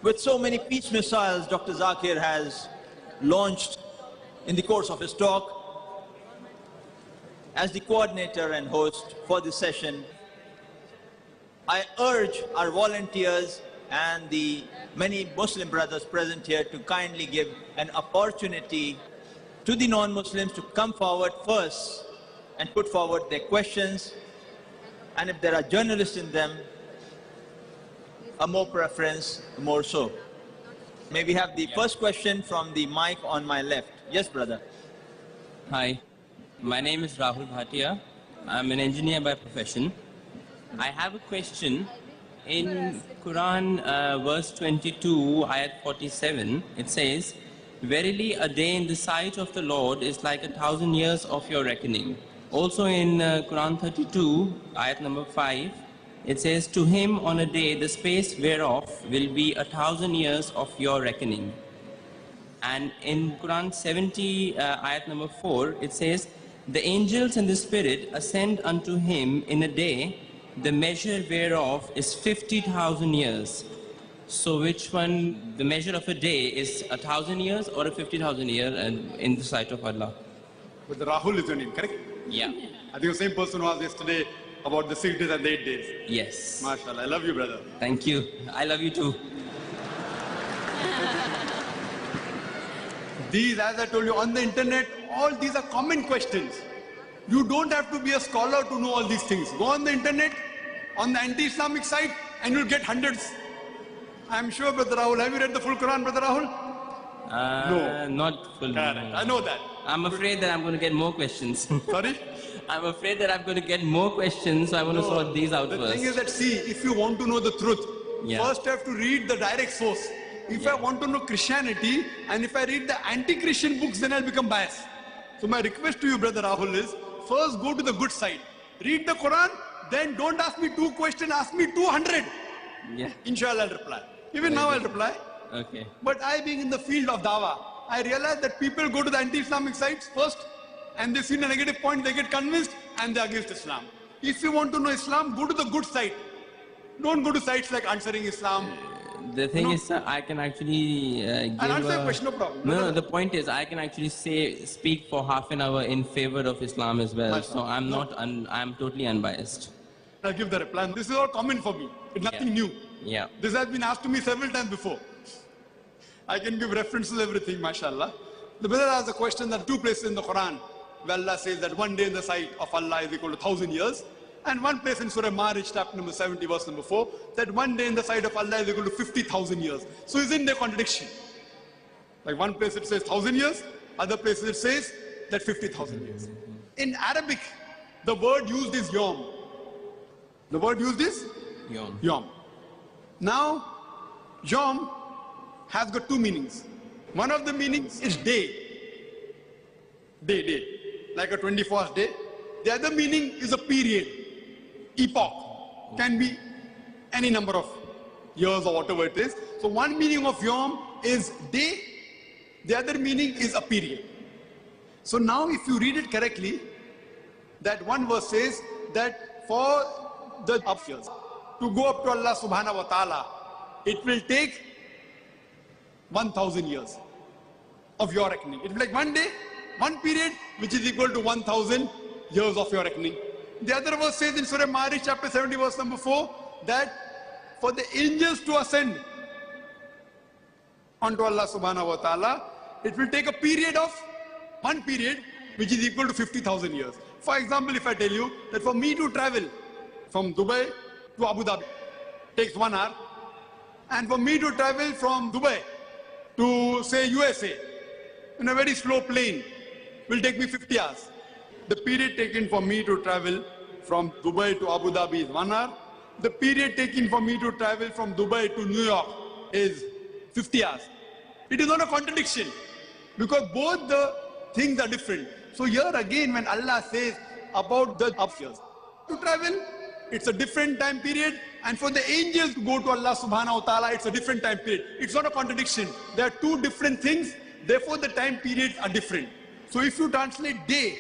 With so many peace missiles Dr. Zakir has launched in the course of his talk, as the coordinator and host for this session, I urge our volunteers and the many Muslim brothers present here to kindly give an opportunity to the non-Muslims to come forward first and put forward their questions. And if there are journalists in them, a more preference, more so. May we have the first question from the mic on my left. Yes, brother. Hi, my name is Rahul Bhatia. I'm an engineer by profession. I have a question. In Quran verse 22, ayat 47, it says, "Verily a day in the sight of the Lord is like 1,000 years of your reckoning." Also in Quran 32, ayat number 5, it says, "To him on a day the space whereof will be 1,000 years of your reckoning." And in Quran 70, ayat number 4, it says, "The angels and the spirit ascend unto him in a day, the measure whereof is 50,000 years." So which one, the measure of a day is 1,000 years or a 50,000 year in the sight of Allah? But the Rahul is your name, correct? Yeah. I think the same person who asked yesterday about the 6 days and the 8 days. Yes. MashaAllah, I love you, brother. Thank you. I love you too. These, as I told you, on the internet, all these are common questions. You don't have to be a scholar to know all these things. Go on the internet, on the anti-Islamic site, and you'll get hundreds. I'm sure, Brother Rahul, have you read the full Quran, Brother Rahul? No. Not full. I know that. I'm afraid that I'm going to get more questions. Sorry? I'm afraid that I'm going to get more questions, so I want to sort these out The first. thing is that, see, if you want to know the truth, first you have to read the direct source. If I want to know Christianity, and if I read the anti-Christian books, then I'll become biased. So my request to you, Brother Rahul, is first go to the good side. Read the Quran, then don't ask me 2 questions, ask me 200. Yeah. Inshallah, I'll reply. Even now I'll reply. Okay. But I, being in the field of dawah, I realize that people go to the anti-Islamic sites first, and they see a negative point, they get convinced, and they're against Islam. If you want to know Islam, go to the good site. Don't go to sites like Answering Islam. The thing is, I can actually give I'll answer your question, no problem. No, the point is, I can actually speak for half an hour in favor of Islam as well. So I'm I'm totally unbiased. I'll give the reply. This is all common for me. It's nothing new. Yeah. This has been asked to me several times before. I can give references to everything, mashallah. The brother asked a question that 2 places in the Quran where Allah says that one day in the sight of Allah is equal to 1,000 years. And one place in Surah Marij, chapter number 70, verse number 4, that one day in the sight of Allah is equal to 50,000 years. So isn't there contradiction? Like one place it says 1,000 years, other places it says that 50,000 years. In Arabic, the word used is yom. The word used is? Yom. Yom. Now, yom has got 2 meanings. One of the meanings is day. Day. Like a 24-hour day. The other meaning is a period. Epoch. Can be any number of years or whatever it is. So one meaning of yom is day. The other meaning is a period. So now if you read it correctly, that one verse says that for the up years to go up to Allah subhanahu wa ta'ala, it will take 1,000 years of your reckoning. It will be like one day, one period, which is equal to 1,000 years of your reckoning. The other verse says in Surah Marij, chapter 70, verse number 4, that for the angels to ascend onto Allah subhanahu wa ta'ala, it will take a period of one period, which is equal to 50,000 years. For example, if I tell you that for me to travel from Dubai to Abu Dhabi takes 1 hour, and for me to travel from Dubai to, say, USA in a very slow plane will take me 50 hours. The period taken for me to travel from Dubai to Abu Dhabi is 1 hour. The period taken for me to travel from Dubai to New York is 50 hours. It is not a contradiction, because both the things are different. So here again, when Allah says about the up years to travel, it's a different time period, and for the angels to go to Allah subhanahu wa ta'ala, it's a different time period. It's not a contradiction. There are 2 different things, therefore the time periods are different. So if you translate day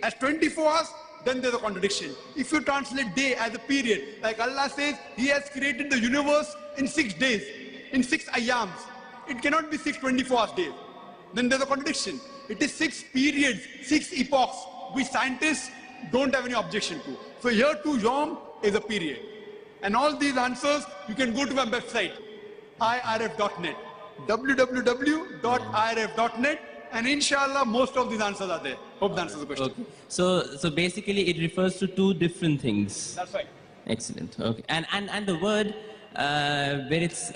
as 24 hours, then there's a contradiction. If you translate day as a period, like Allah says, He has created the universe in 6 days. in 6 ayams. It cannot be 6 24-hour days. Then there's a contradiction. It is 6 periods, 6 epochs, which scientists don't have any objection to. So here too, Yom is a period. And all these answers, you can go to my website, irf.net, www.irf.net, and inshallah, most of these answers are there. Hope that answers the question. Okay. So basically it refers to two different things. That's right. Excellent. Okay. And the word where it's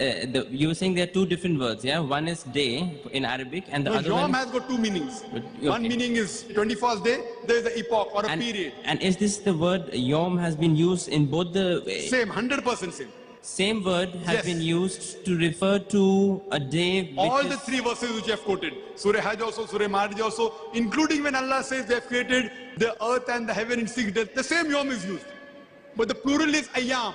you were saying there are two different words, yeah? One is day in Arabic, and the No, other Yom one has got 2 meanings. Okay. One meaning is 21st day, there is an epoch or a and, period. And is this the word Yom has been used in both the Same, 100% same. same word has Yes. been used to refer to a day which All is, the 3 verses which I have quoted, Surah Hajj also, Surah Marij also, including when Allah says they have created the earth and the heaven in 6 days, the same Yom is used. But the plural is Ayyam.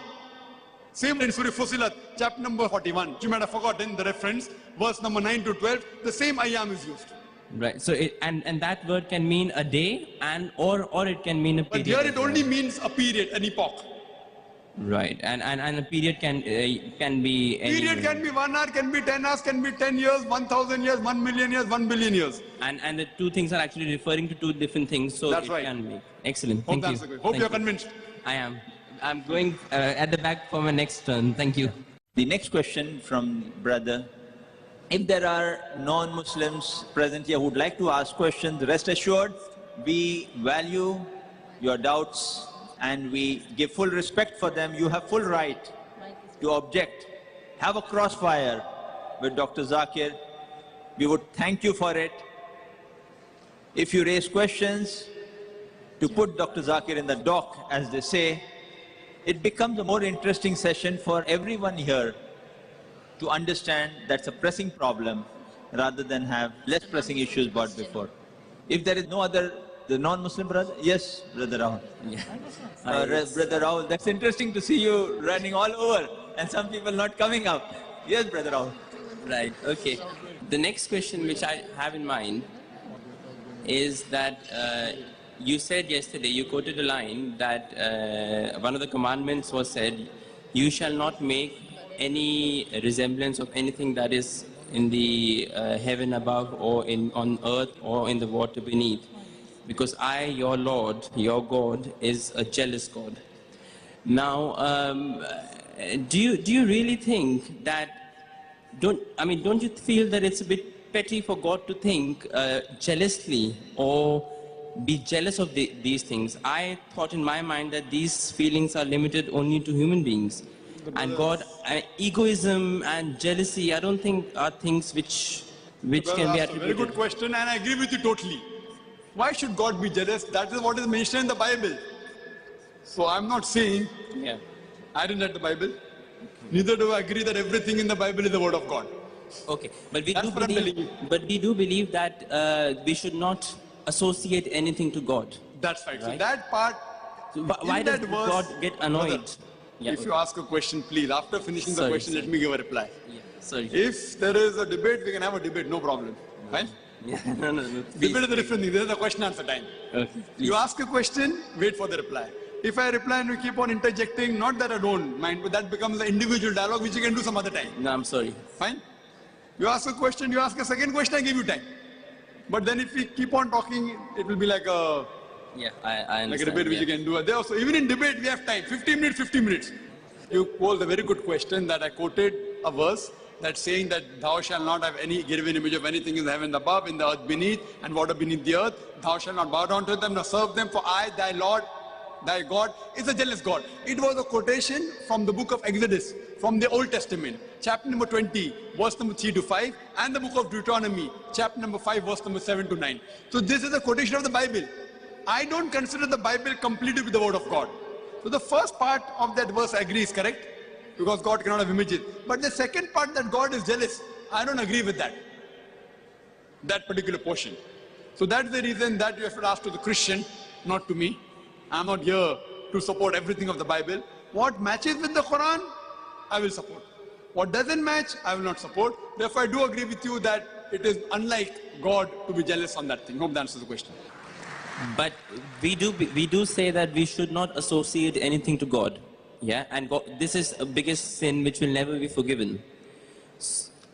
Same in Surah Fusilat, chapter number 41. You might have forgotten the reference, verse number 9 to 12, the same Ayyam is used. right. So and that word can mean a day and or it can mean a But period. here as it well. only means a period, an epoch. Right. And a period can be any Period can be 1 hour, can be 10 hours, can be 10 years, 1,000 years, 1 million years, 1 billion years. and the two things are actually referring to two different things. So That's it right. can be excellent. Hope Thank you. that's good. Hope Thank you're you. convinced. I am. I'm going at the back for my next turn. Thank you. The next question from brother. If there are non-Muslims present here who would like to ask questions, rest assured, we value your doubts and we give full respect for them. You have full right to object. Have a crossfire with Dr. Zakir. We would thank you for it. If you raise questions to put Dr. Zakir in the dock, as they say, it becomes a more interesting session for everyone here to understand that's a pressing problem rather than have less pressing issues brought before. If there is no other, the non-Muslim brother, yes, Brother Rahul. Yeah. Brother Rahul, that's interesting to see you running all over and some people not coming up. Yes, Brother Rahul. Right. Okay. The next question which I have in mind is that you said yesterday, you quoted a line that one of the commandments was said, you shall not make any resemblance of anything that is in the heaven above or on earth or in the water beneath. Because I, your Lord, your God, is a jealous God. Now, do you really think that, don't you feel that it's a bit petty for God to think jealously or be jealous of these things? I thought in my mind that these feelings are limited only to human beings. And God, egoism and jealousy, I don't think are things which can be That's a very attributed. good question, and I agree with you totally. Why should God be jealous? That is what is mentioned in the Bible. So I'm not saying, Yeah. I didn't read the Bible. Neither do I agree that everything in the Bible is the word of God. Okay, but we That's do what I'm believe, telling you. but we do believe that we should not associate anything to God. That's right. So Right. that part, So in why does that verse, God get annoyed? Brother, Yeah, if you ask a question, please, after finishing the Sorry, question, let sorry. me give a reply. yeah, sorry. If there is a debate, we can have a debate, no problem. Fine? Yeah, no, please. Debate is a different thing. This is a question answer time. Okay, please. You ask a question, wait for the reply. If I reply and you keep on interjecting, not that I don't mind, but that becomes an individual dialogue which you can do some other time. No, I'm sorry. Fine? You ask a question, you ask a second question, I give you time. But then if we keep on talking, it will be like a Yeah, I understand. like a debate which yeah. you can do. There also, even in debate, we have time. 15 minutes, 50 minutes. You posed a very good question that I quoted a verse that's saying that thou shalt not have any given image of anything in the heaven above, in the earth beneath, and water beneath the earth. Thou shalt not bow down to them, nor serve them, for I, thy Lord, thy God, is a jealous God. It was a quotation from the book of Exodus, from the Old Testament, chapter number 20, verse number 3 to 5, and the book of Deuteronomy, chapter number 5, verse number 7 to 9. So this is a quotation of the Bible. I don't consider the Bible completed with the word of God. So the first part of that verse I agree is correct, because God cannot have images. But the second part, that God is jealous, I don't agree with that particular portion. So that's the reason that you have to ask to the Christian, not to me. I'm not here to support everything of the Bible. What matches with the Quran, I will support. What doesn't match, I will not support. Therefore, I do agree with you that it is unlike God to be jealous on that thing. Hope that answers the question. But we do say that we should not associate anything to God. Yeah, and God, this is a biggest sin which will never be forgiven.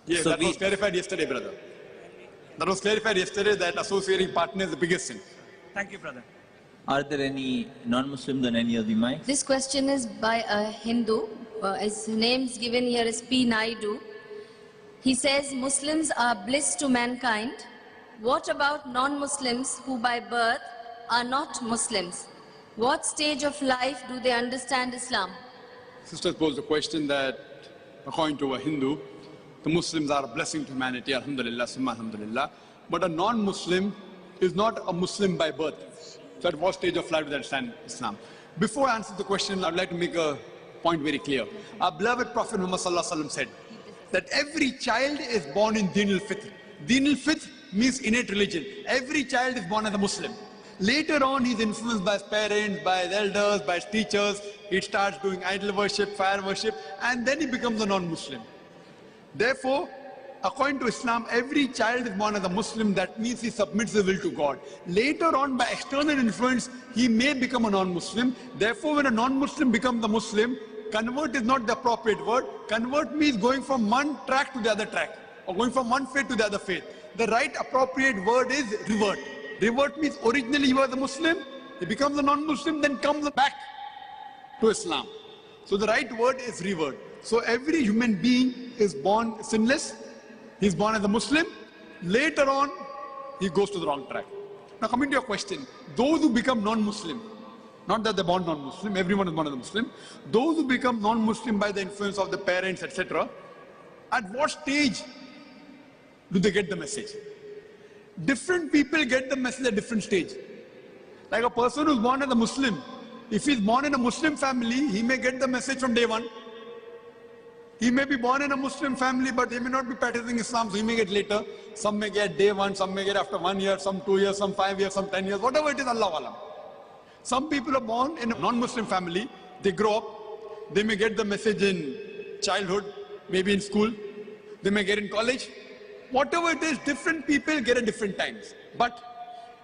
Yes, So that we- was clarified yesterday, brother. That was clarified yesterday that associating partner is the biggest sin. Thank you, brother. Are there any non-Muslims on any of the mics? This question is by a Hindu. His name's given here is P. Naidu. He says Muslims are bliss to mankind. What about non-Muslims who by birth are not Muslims? What stage of life do they understand Islam? Sister posed a question that, according to a Hindu, the Muslims are a blessing to humanity, alhamdulillah, summa alhamdulillah. But a non-Muslim is not a Muslim by birth. So at what stage of life do they understand Islam? Before I answer the question, I'd like to make a point very clear. Our beloved Prophet Muhammad sallallahu alaihi wasallam said that every child is born in Din al-Fitr. Din al-Fitr means innate religion. Every child is born as a Muslim. Later on, he's influenced by his parents, by his elders, by his teachers. He starts doing idol worship, fire worship, and then he becomes a non-Muslim. Therefore, according to Islam, every child is born as a Muslim. That means he submits his will to God. Later on, by external influence, he may become a non-Muslim. Therefore, when a non-Muslim becomes a Muslim, convert is not the appropriate word. Convert means going from one track to the other track, or going from one faith to the other faith. The right appropriate word is revert. Revert means originally he was a Muslim, he becomes a non-Muslim, then comes back to Islam. So the right word is revert. So every human being is born sinless. He's born as a Muslim. Later on, he goes to the wrong track. Now coming to your question, those who become non-Muslim, not that they're born non-Muslim, everyone is born as a Muslim. Those who become non-Muslim by the influence of the parents, etc., at what stage do they get the message? Different people get the message at different stage. Like a person who's born as a Muslim, if he's born in a Muslim family, he may get the message from day one. He may be born in a Muslim family, but he may not be practicing Islam, so he may get later. Some may get day one, some may get after 1 year, some 2 years, some 5 years, some 10 years, whatever it is, Allah Alam. Some people are born in a non-Muslim family, they grow up, they may get the message in childhood, maybe in school, they may get in college. Whatever it is, different people get at different times. But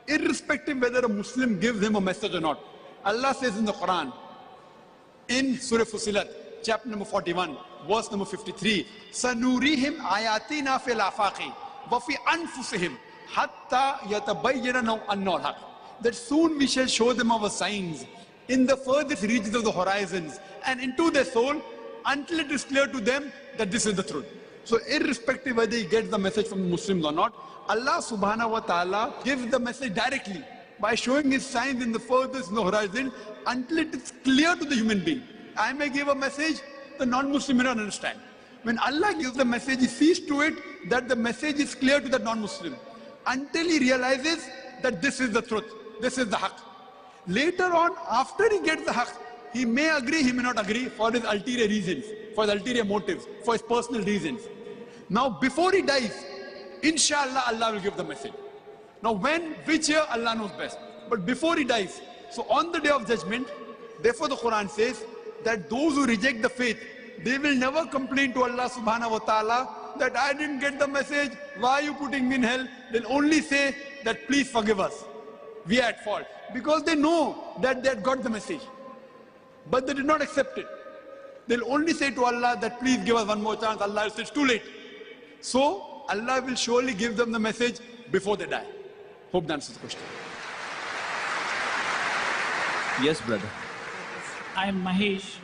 irrespective whether a Muslim gives him a message or not, Allah says in the Quran, in Surah Fusilat, chapter number 41, verse number 53, Sanurihim ayatina fil afaqi wa fi anfusihim hatta yatabayyana lahum annahu al-haq. That soon we shall show them our signs in the furthest regions of the horizons and into their soul until it is clear to them that this is the truth. So irrespective whether he gets the message from the Muslims or not, Allah subhanahu wa ta'ala gives the message directly by showing his signs in the furthest in the horizon until it is clear to the human being. I may give a message, the non-Muslim may not understand. When Allah gives the message, he sees to it that the message is clear to the non-Muslim until he realizes that this is the truth, this is the haqq. Later on, after he gets the haqq, he may agree, he may not agree for his ulterior reasons, for his ulterior motives, for his personal reasons. Now, before he dies, inshallah, Allah will give the message. Now, when, which year, Allah knows best. But before he dies, so on the day of judgment, therefore the Quran says that those who reject the faith, they will never complain to Allah subhanahu wa ta'ala that I didn't get the message, why are you putting me in hell? They'll only say that please forgive us. We are at fault. Because they know that they had got the message. But they did not accept it. They'll only say to Allah that please give us one more chance. Allah will say it's too late. So Allah will surely give them the message before they die. Hope that answers the question. Yes, brother. I am Mahesh.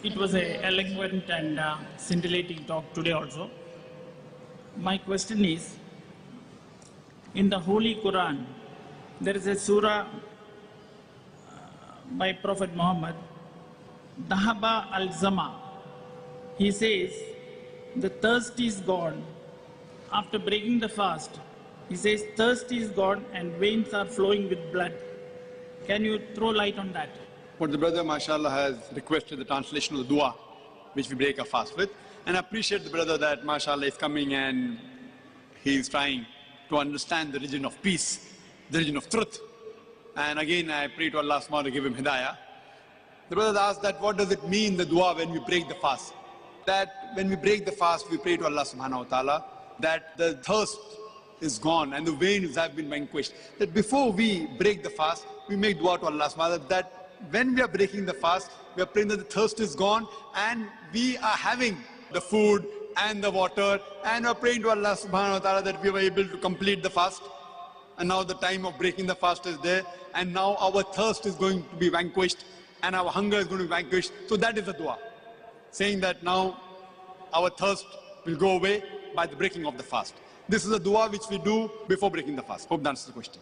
It was an eloquent and scintillating talk today also. My question is, in the Holy Quran, there is a surah by Prophet Muhammad, Dahaba al-Zama. He says, the thirst is gone. After breaking the fast, he says, thirst is gone and veins are flowing with blood. Can you throw light on that? What the brother, mashallah, has requested the translation of the dua, which we break a fast with. And I appreciate the brother that, mashallah, is coming and he is trying to understand the religion of peace, the religion of truth. And again, I pray to Allah subhanahu wa ta'ala to give him hidayah. The brother asked that what does it mean, the dua, when we break the fast? That when we break the fast, we pray to Allah subhanahu wa ta'ala that the thirst is gone and the veins have been vanquished. That before we break the fast, we make dua to Allah subhanahu wa ta'ala that when we are breaking the fast, we are praying that the thirst is gone and we are having the food, and the water, and we're praying to Allah subhanahu wa ta'ala that we were able to complete the fast. And now the time of breaking the fast is there, and now our thirst is going to be vanquished, and our hunger is going to be vanquished. So that is the dua, saying that now our thirst will go away by the breaking of the fast. This is a dua which we do before breaking the fast. Hope that answers the question.